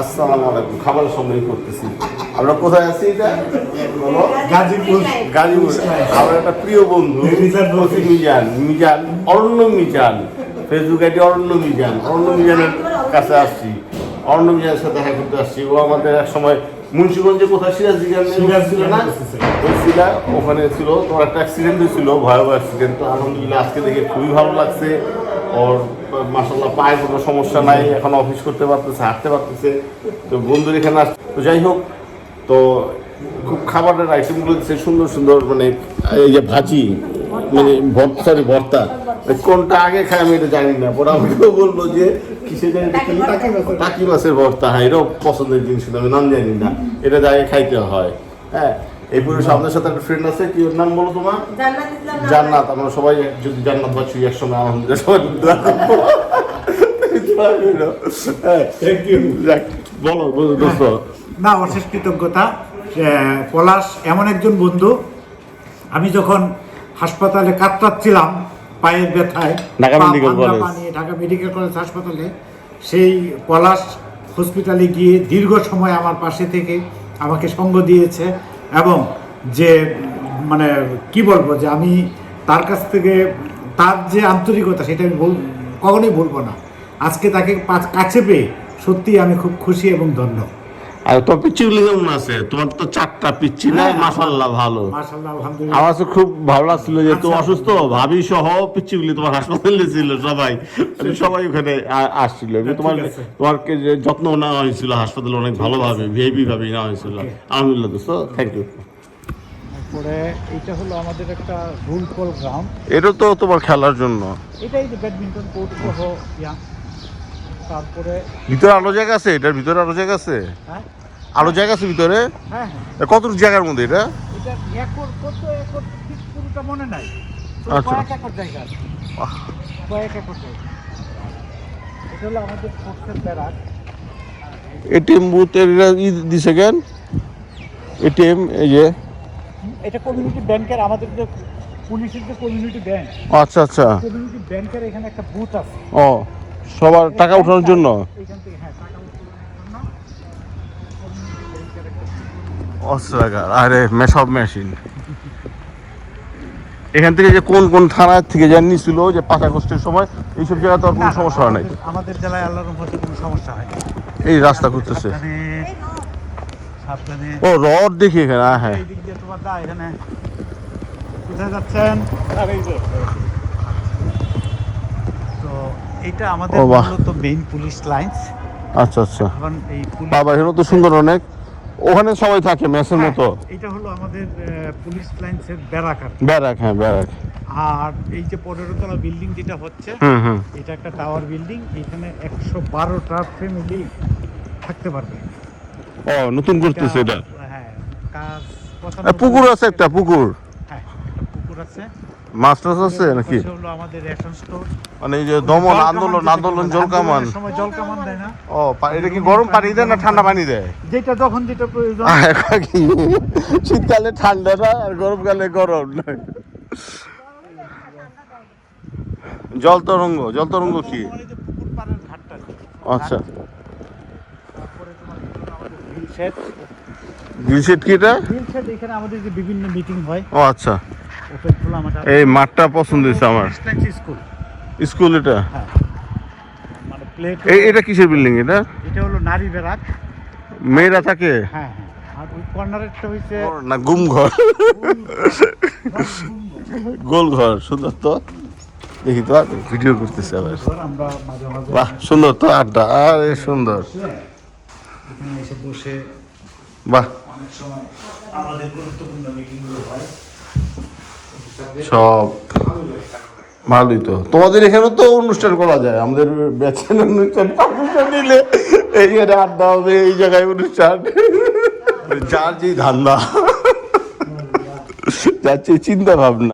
আসসালামু আলাইকুম। খাবার সংগ্রহ করতেছি। আমরা কোথায় আছি? এটা বলো। গাজীপুর। আমার একটা প্রিয় বন্ধু মিজান অরণ্য মিজান, ফেসবুক আইডি অরণ্য মিজানের কাছে আসছি। অরণ্য মিজানের সাথে দেখা করতে আসছি। ও আমাদের এক সময় মুন্সিগঞ্জে কোথায় সিরাজদিঘা ছিল না, ওই ছিল, ওখানে ছিল। তোমার একটা অ্যাক্সিডেন্ট হয়েছিল, ভয়াবহ অ্যাক্সিডেন্ট। তো আলহামদুলিল্লাহ আজকে দেখে খুবই ভালো লাগছে। ওর মাশাআল্লাহ পায়ে কোনো সমস্যা নাই, এখন অফিস করতে পারতেছে, হাঁটতে পারতেছে। তো বন্ধুর এখানে আসছে। তো যাই হোক, তো খুব খাবারের আইটেমগুলো দিচ্ছে সুন্দর সুন্দর, মানে এই যে ভাজি, মানে ভর্তা, কোনটা আগে খাই আমি এটা জানি না। পরে আমাকেও বললো যে কিসের টাকি মাছের ভর্তা। হ্যাঁ, এটাও পছন্দের জিনিস, আমি নাম জানি না, এটা আগে খাইতে হয়। হ্যাঁ, এই পুরো সামনের সাথে একটা ফ্রেন্ড আছে, কি ওর নাম বলো তোমার? জান্নাত। আমরা সবাই যদি জান্নাত বাচ্চু একসময় আলহামদুলিল্লাহ সবাই বলো দোস্ত। না, অশেষ কৃতজ্ঞতা। পলাশ এমন একজন বন্ধু, আমি যখন হাসপাতালে কাতরাচ্ছিলাম পায়ের ব্যথায়, ঢাকা মেডিকেল কলেজ হাসপাতালে, সেই পলাশ হসপিটালে গিয়ে দীর্ঘ সময় আমার পাশে থেকে আমাকে সঙ্গ দিয়েছে। এবং যে মানে কি বলবো, যে আমি তার কাছ থেকে তার যে আন্তরিকতা, সেটা আমি কখনোই বলবো না। আজকে তাকে কাছে পেয়ে সত্যি আমি খুব খুশি এবং ধন্য। আর তোমার পিচ্চিগুলি কেমন আছে? তোমার তো 4টা পিচ্চি নাই, মাশাআল্লাহ ভালো। মাশাআল্লাহ, আলহামদুলিল্লাহ। আমার তো খুব ভালো লাগছিল যে তুমি অসুস্থ, ভাবি সহ পিচ্চিগুলি তোমার হাসপাতালে ছিল, সবাই ওখানে আসছিল। তোমাকে যত্ন নেওয়া হয়েছিল হাসপাতালে অনেক ভালোভাবে, ভিআইপি ভাবে নেওয়া হয়েছিল। আলহামদুলিল্লাহ দোস্ত, থ্যাংক ইউ। তারপরে এইটা হলো আমাদের একটা রুল কল গ্রাউন্ড। এটা তো তোমার খেলার জন্য, এটাই যে ব্যাডমিন্টন কোর্ট সহ ইয়া। তারপরে ভিতরে আলো জায়গা আছে, এটার ভিতরে আলো জায়গা আছে, হ্যাঁ আলো জায়গা আছে ভিতরে। হ্যাঁ, কত জায়গার মধ্যে এটা? এটা কত একর ঠিক পুরোটা মনে নাই। আচ্ছা, কয়েক একর জায়গা আছে, কয়েক একর জায়গা। এটা হলো আমাদের স্পোর্টসের ব্যারাক। এটিএম বুথের দিছে কেন? এটিএম এই যে এটা কমিউনিটি ব্যাংকের, আমাদের যে পুলিশের যে কমিউনিটি ব্যাংক। আচ্ছা আচ্ছা, কমিউনিটি ব্যাংকের এখানে একটা বুথ আছে। ও, সবার টাকা উঠানোর জন্য। এখান থেকে হ্যাঁ, টাকা উঠানোর জন্য কমিউনিটি ব্যাংকের একটা অস্ত্রাগার, আরে সব মেশিন। এখান থেকে যে কোন কোন থানার থেকে জানিয়েছিল যে 5 আগস্টের সময়, এইসব জায়গায় তো আর কোনো সমস্যা হয় নাই। আমাদের জেলায় আল্লাহর রহমতে কোনো সমস্যা হয় না। এই রাস্তা করতেছে, সাবধানে। ও রড দেখি এখানে। হ্যাঁ, এই দিক দিয়ে তোমার দা এখানে কোথায় যাচ্ছেন? তো এটা আমাদের মূলত মেইন পুলিশ লাইন্স। আচ্ছা আচ্ছা, এখন এই বাবা এখানে তো সুন্দর অনেক, ওখানে সবাই থাকে মেসের মতো। এটা হলো আমাদের পুলিশ লাইন্সের ব্যারাক। ব্যারাক, হ্যাঁ ব্যারাক। আর এই যে 15 তলা বিল্ডিং যেটা হচ্ছে, এটা একটা টাওয়ার বিল্ডিং। এখানে 112টা ফ্যামিলি থাকতে পারবে। ও, নতুন করতেছে এটা। হ্যাঁ, কাজ পুকুর আছে, একটা পুকুর। হ্যাঁ, একটা পুকুর আছে। মাছ টাছ আছে নাকি? হলো আমাদের রেশন স্টোর, মানে এই যে দমন আন্দোলন জলকামান। সময় জলকামান দেয় না? ও, এটা কি গরম পানি দেয় না ঠান্ডা পানি দেয়? যেটা যখন যেটা প্রয়োজন। শীতকালে ঠান্ডা না, আর গরমকালে গরম না। জল তরঙ্গ কি? পুকুর পাড়ের ঘাটটা। আচ্ছা, তারপরে তোমার আমাদের গ্রিল শেড। গ্রিল শেড কি এটা? গ্রিল শেড এখানে আমাদের যে বিভিন্ন মিটিং হয়। ও আচ্ছা, ওপেন খোলা মাঠ। এই মাঠটা পছন্দ হয়েছে আমার। স্কুল এটা? হ্যাঁ, মানে প্লে। এটা কিসের বিল্ডিং এটা? এটা হলো নারী ব্যারাক, মেয়েরা থাকে। হ্যাঁ হ্যাঁ। আর ওই কর্নারেরটা হইছে না গুম ঘর, গোল ঘর। সুন্দর তো, দেখি তো ভিডিও করতেছে আবার। আমরা মাঝে মাঝে বাহ, সুন্দর তো আড্ডা, আরে সুন্দর। এখানে এসে বসে বাহ, অনেক সময় আমাদের গুরুত্বপূর্ণ মিটিংগুলো হয়। সব ভালোই তো। তোমাদের এখানে তো অনুষ্ঠান করা যায়, আমাদের ব্যাচের অনুষ্ঠান নিলে এইখানে আড্ডা হবে, এই জায়গায় অনুষ্ঠান। যার যে ধান্দা, যার যে চিন্তা ভাবনা।